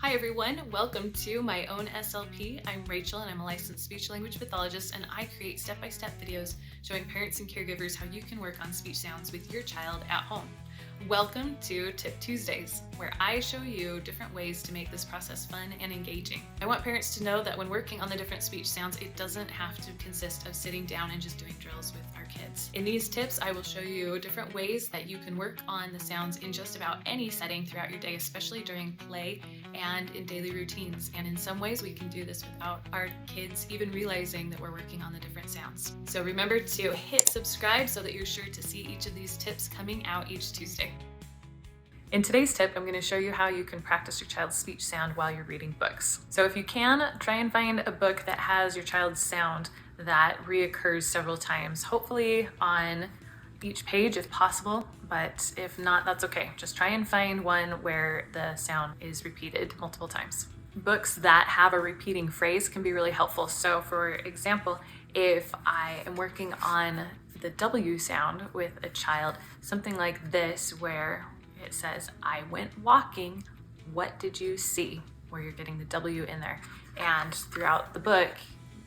Hi everyone, welcome to my own SLP. I'm Rachel and I'm a licensed speech language pathologist, and I create step-by-step videos showing parents and caregivers how you can work on speech sounds with your child at home. Welcome to Tip Tuesdays, where I show you different ways to make this process fun and engaging. I want parents to know that when working on the different speech sounds, it doesn't have to consist of sitting down and just doing drills with our kids. In these tips, I will show you different ways that you can work on the sounds in just about any setting throughout your day, especially during play and in daily routines. And in some ways, we can do this without our kids even realizing that we're working on the different sounds. So remember to hit subscribe so that you're sure to see each of these tips coming out each Tuesday. In today's tip, I'm going to show you how you can practice your child's speech sound while you're reading books. So if you can, try and find a book that has your child's sound that reoccurs several times, hopefully on each page if possible, but if not, that's okay. Just try and find one where the sound is repeated multiple times. Books that have a repeating phrase can be really helpful. So for example, if I am working on the W sound with a child, something like this where it says, I went walking, what did you see? Where you're getting the W in there. And throughout the book,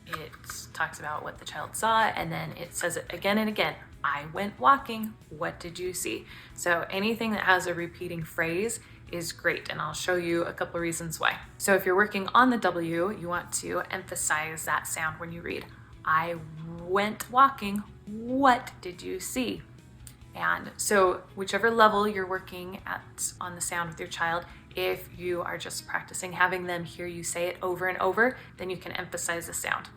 it talks about what the child saw, and then it says it again and again. I went walking, what did you see? So anything that has a repeating phrase is great, and I'll show you a couple reasons why. So if you're working on the W, you want to emphasize that sound when you read. I went walking, what did you see? And so whichever level you're working at on the sound with your child, if you are just practicing having them hear you say it over and over, then you can emphasize the sound.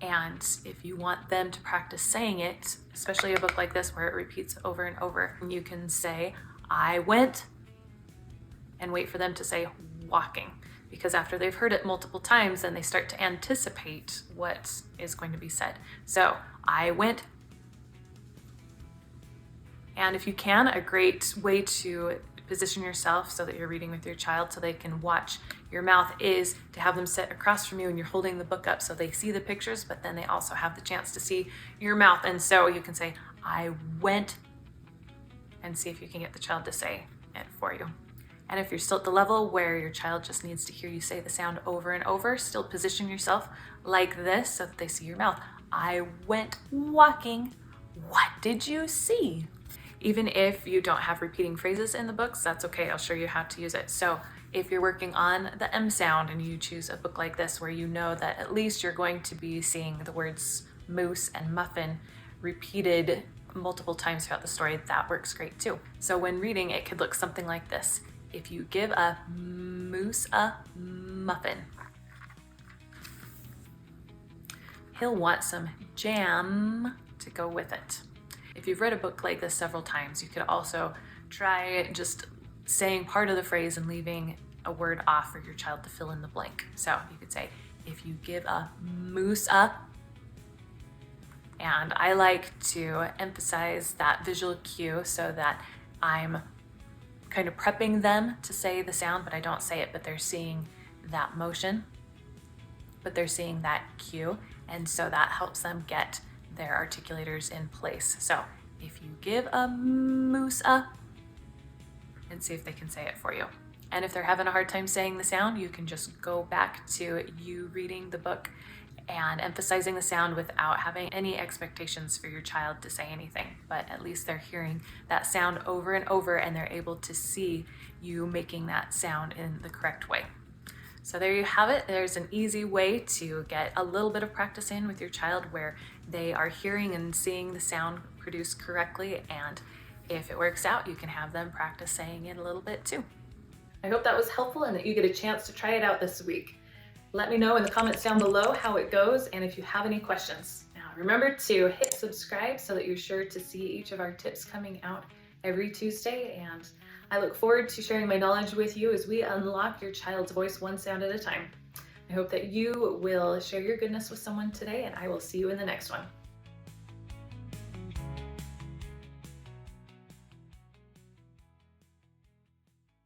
And if you want them to practice saying it, especially a book like this where it repeats over and over, you can say, I went, and wait for them to say walking. Because after they've heard it multiple times, then they start to anticipate what is going to be said. So, I went. And if you can, a great way to position yourself so that you're reading with your child so they can watch your mouth is to have them sit across from you and you're holding the book up so they see the pictures, but then they also have the chance to see your mouth. And so you can say, I went, and see if you can get the child to say it for you. And if you're still at the level where your child just needs to hear you say the sound over and over, still position yourself like this so that they see your mouth. I went walking. What did you see? Even if you don't have repeating phrases in the books, that's okay. I'll show you how to use it. So if you're working on the M sound and you choose a book like this where you know that at least you're going to be seeing the words moose and muffin repeated multiple times throughout the story, that works great too. So when reading, it could look something like this. If you give a moose a muffin, he'll want some jam to go with it. If you've read a book like this several times, you could also try just saying part of the phrase and leaving a word off for your child to fill in the blank. So you could say, if you give a moose a, and I like to emphasize that visual cue so that I'm kind of prepping them to say the sound, but I don't say it, but they're seeing that motion, but they're seeing that cue, and so that helps them get their articulators in place. So if you give a moose a, and see if they can say it for you. And if they're having a hard time saying the sound, you can just go back to you reading the book and emphasizing the sound without having any expectations for your child to say anything. But at least they're hearing that sound over and over, and they're able to see you making that sound in the correct way. So there you have it. There's an easy way to get a little bit of practice in with your child where they are hearing and seeing the sound produced correctly. And if it works out, you can have them practice saying it a little bit too. I hope that was helpful and that you get a chance to try it out this week. Let me know in the comments down below how it goes and if you have any questions. Now remember to hit subscribe so that you're sure to see each of our tips coming out every Tuesday, and I look forward to sharing my knowledge with you as we unlock your child's voice one sound at a time. I hope that you will share your goodness with someone today, and I will see you in the next one.